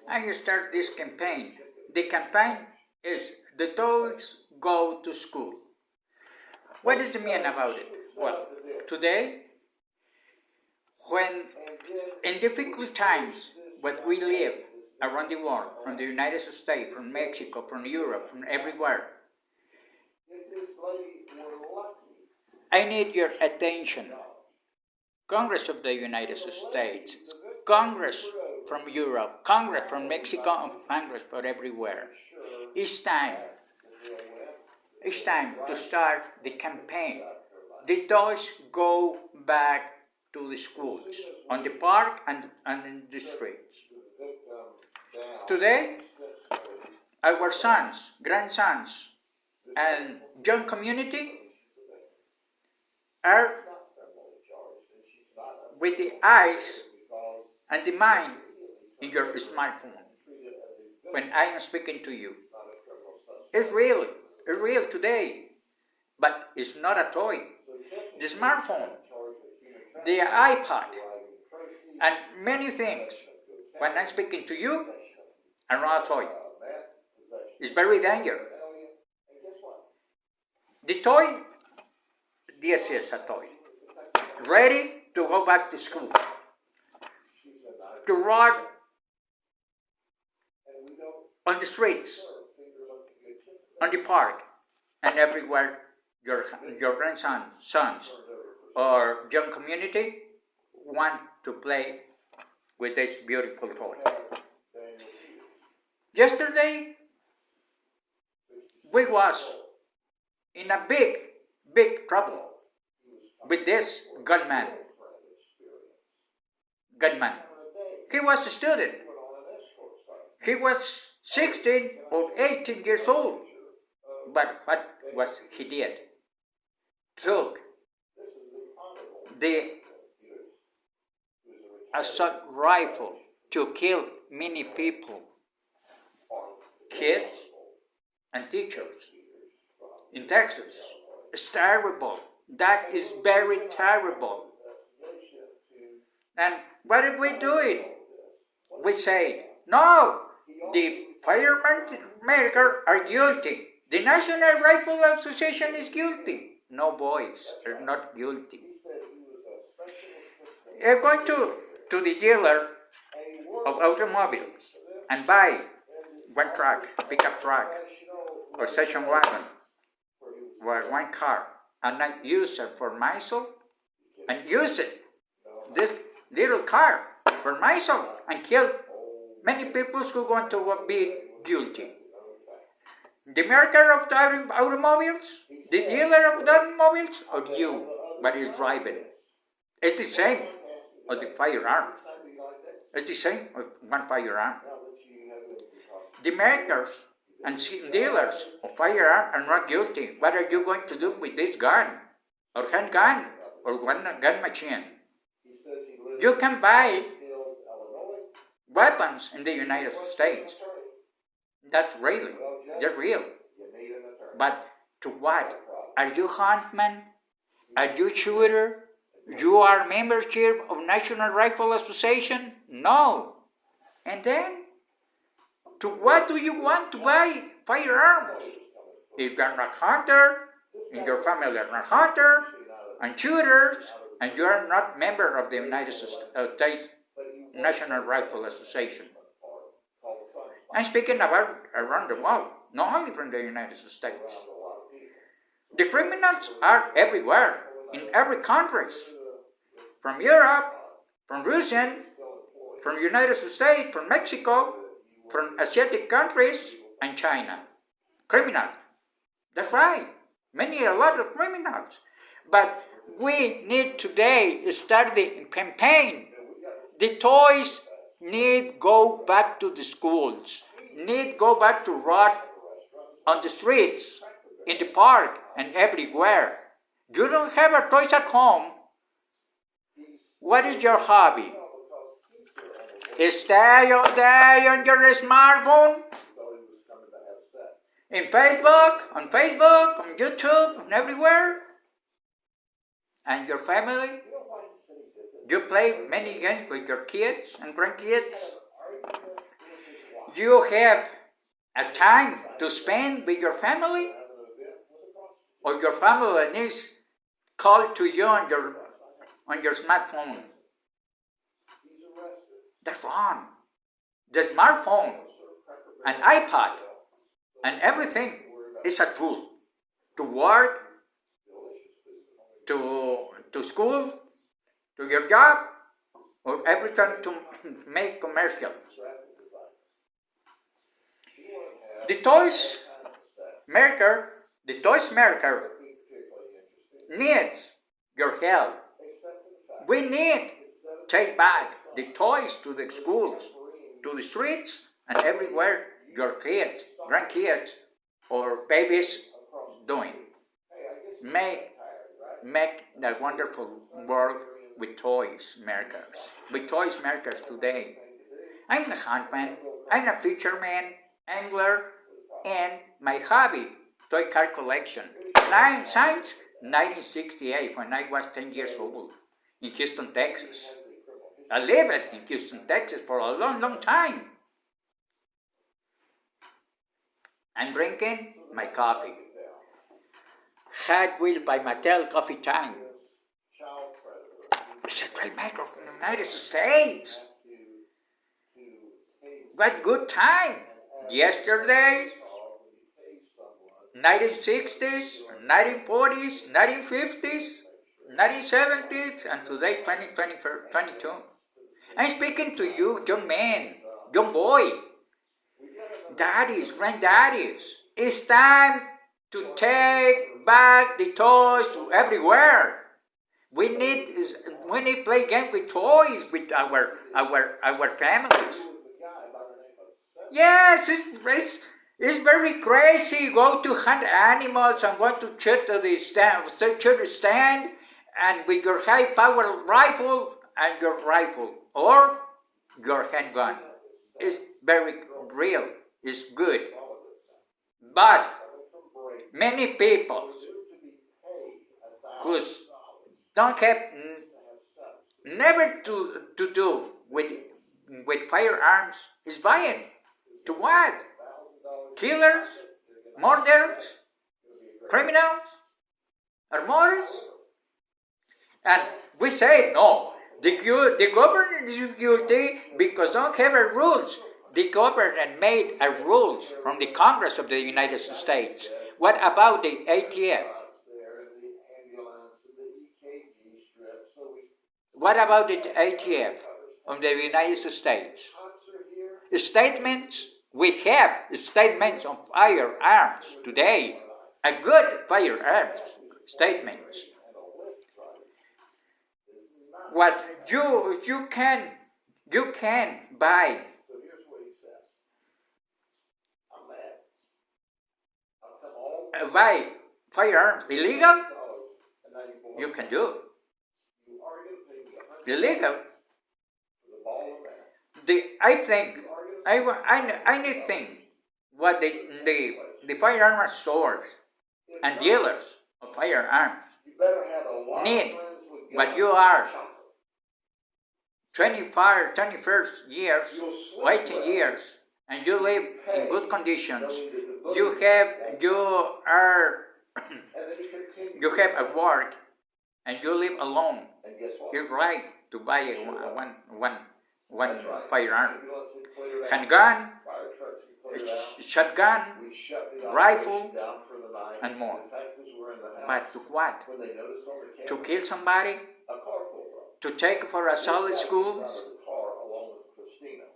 I start this campaign. The campaign is the toys go to school. What is the meaning about it? Well, today, when in difficult times, what we live around the world, from the United States, from Mexico, from Europe, from everywhere, I need your attention. Congress of the United States, Congress from Europe, Congress from Mexico, and Congress for everywhere. It's time. It's time to start the campaign. The toys go back to the schools, on the park and in the streets. Today, our sons, grandsons, and young community are with the eyes and the mind in your smartphone when I am speaking to you. It's real today, but it's not a toy. The smartphone, the iPad, and many things, when I'm speaking to you, are not a toy. It's very dangerous. The toy, this is a toy. Ready to go back to school, to run on the streets, on the park, and everywhere your grandsons, sons, or young community want to play with this beautiful toy. Yesterday, we was in a big trouble with this gunman. He was a student. He was 16 or 18 years old. But what was he did? Took the assault rifle to kill many people, kids and teachers in Texas. It's terrible. That is very terrible. And what are we doing? We say, no, the firemen maker are guilty. The National Rifle Association is guilty. No, boys are not guilty. You're going to the dealer of automobiles and buy one truck, pickup truck, or station wagon, or one car, and not use it for myself, and use it, this little car, for myself, and kill many people who want to be guilty. The maker of the automobiles, the dealer of the automobiles, or you, but is driving. It's the same of the firearm. It's the same of one firearm. The makers and dealers of firearm are not guilty. What are you going to do with this gun, or handgun, or one gun machine? You can buy weapons in the United States. That's really, they're real. But to what? Are you huntman? Are you shooter? You are membership of National Rifle Association? No. And then, to what do you want to buy firearms? If you're not hunter, and your family are not hunter, and shooters, and you are not member of the United States National Rifle Association. I'm speaking about around the world, not only from the United States. The criminals are everywhere, in every country, from Europe, from Russia, from the United States, from Mexico, from Asiatic countries, and China. Criminals. That's right. A lot of criminals. But we need today to start the campaign. The toys need go back to the schools, need go back to run on the streets, in the park, and everywhere. You don't have a toys at home. What is your hobby? Stay all day on your smartphone? On Facebook, on YouTube, and everywhere? And your family? You play many games with your kids and grandkids? you have a time to spend with your family, or your family needs call to you on your smartphone. That's wrong. The smartphone, an iPad, and everything is a tool to work, to school, to your job, or everything to make commercial. The toys maker needs your help. We need to take back the toys to the schools, to the streets, and everywhere your kids, grandkids, or babies doing. Make the wonderful world with toys makers today. I'm the huntman, I'm a fisherman, angler, and my hobby, toy car collection. Since 1968, when I was 10 years old, in Houston, Texas. I lived in Houston, Texas for a long, long time. I'm drinking my coffee. Hot Wheels by Mattel Coffee Time. It's a great maker from the United States. What good time! Yesterday, 1960s, 1940s, 1950s, 1970s, and today 2022. I'm speaking to you, young man, young boy, daddies, granddaddies. It's time to take back the toys to everywhere. We need to play games with toys with our families. Yes, it's very crazy. Go to hunt animals and go to shoot the stand, and with your high-powered rifle and your rifle or your handgun. It's very real. It's good. But many people who don't have never to do with firearms is buying. To what? Killers? Murderers? Criminals? Armors? And we say no. The government is guilty because don't have a rules. The government made a rules from the Congress of the United States. What about the ATF? What about the ATF of the United States? Statements, we have statements on firearms today. A good firearms statements. What you can buy firearms illegal. You can do illegal. I think what the firearm stores and dealers of firearms need. What you are 21st years, 18 years, and you live in good conditions. You have a work, and you live alone. It's right to buy one firearm. Handgun, shotgun, rifle, and more. But to what? To kill somebody? To take for assault schools?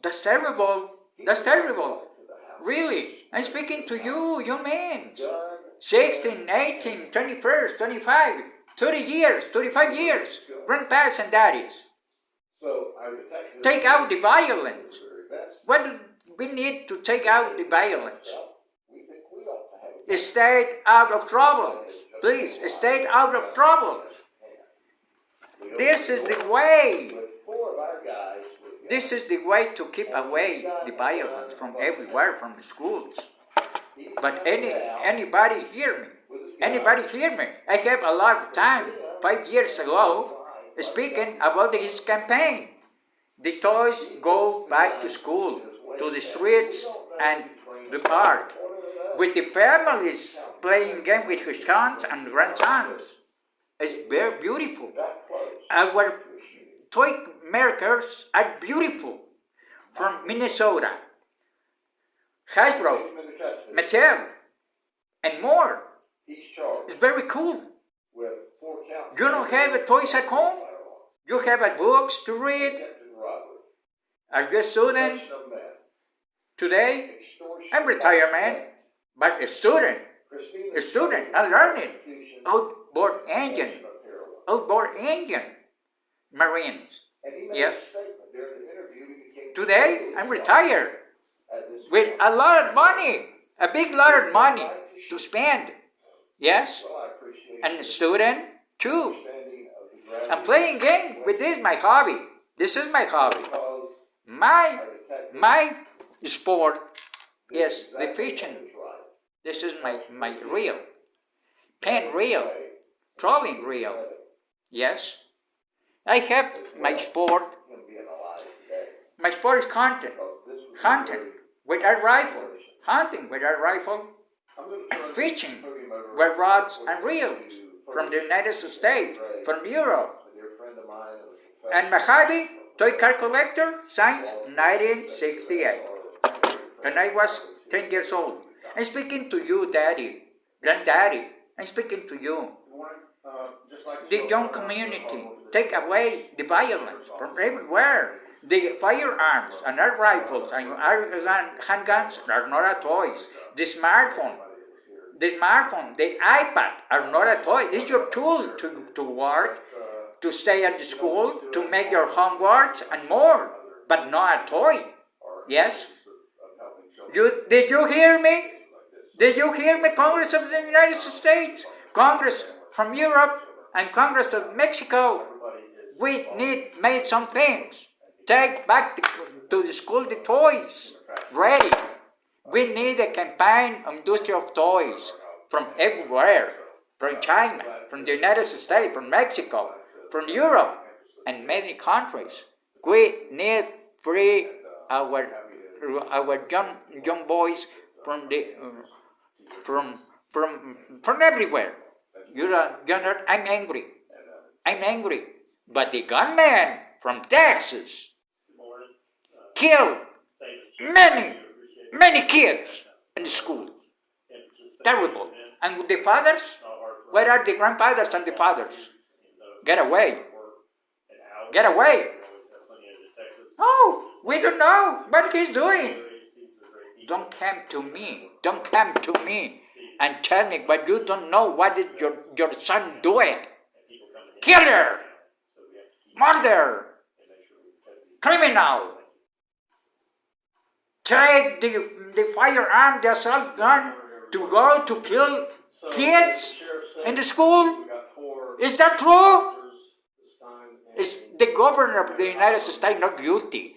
That's terrible. That's terrible. Really. I'm speaking to you, young men. 16, 18, 21st, 25, 30 years, 35 years. Grandpas and daddies. Take out the violence. What do we need to take out the violence? Stay out of trouble. Please, stay out of trouble. This is the way. This is the way to keep away the violence from everywhere, from the schools. But anybody hear me? Anybody hear me? I have a lot of time, 5 years ago, speaking about his campaign. The toys go back to school. to the streets and the park with the families playing game with his sons and grandsons. It's very beautiful. Our toy makers are beautiful. From Minnesota, Hasbro, Mattel, and more. It's very cool. You don't have a toys at home? You have a books to read? Are you a student? Today, I'm retired man, but a student, I'm learning. Outboard engine, Marines. Yes. Today, I'm retired with a lot of money, a big lot of money to spend. Yes. And a student too. I'm playing game with this, my hobby. This is my hobby. My sport is the fishing. This is my reel. Pen reel. Trolling reel. Yes. I have my sport. My sport is hunting. Hunting with a rifle. Hunting with a rifle. Fishing with rods and reels from the United States, from Europe. And my hobby, toy car collector, since 1968. When I was 10 years old. I'm speaking to you, Daddy, Granddaddy. I'm speaking to you. The young community, take away the violence from everywhere. The firearms and our rifles and our handguns are not a toys. The smartphone, the iPad are not a toy. It's your tool to work, to stay at the school, to make your homework and more, but not a toy. Yes? Did you hear me? Did you hear me, Congress of the United States, Congress from Europe, and Congress of Mexico? We need make some things. Take back to the school the toys. Ready. We need a campaign on industry of toys from everywhere. From China, from the United States, from Mexico, from Europe, and many countries. We need free our young boys from everywhere. I'm angry. But the gunman from Texas killed many kids in the school. Terrible. And the fathers? Where are the grandfathers and the fathers? Get away. Get away. Oh, we don't know what he's doing. Don't come to me and tell me, but you don't know what is your son doing. Killer, murder, criminal. Take the firearm, the assault gun, to go to kill kids in the school. Is that true? Is the governor of the United States not guilty?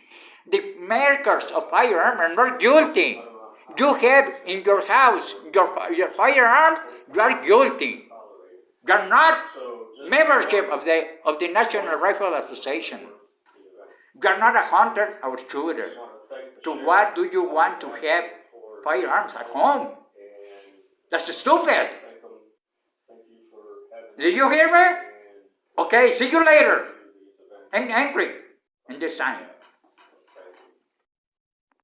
The makers of firearms are not guilty. You have in your house your firearms, you are guilty. You are not membership of the National Rifle Association. You are not a hunter or shooter. To what do you want to have firearms at home? That's stupid. Did you hear me? Okay, see you later. I'm angry in this time.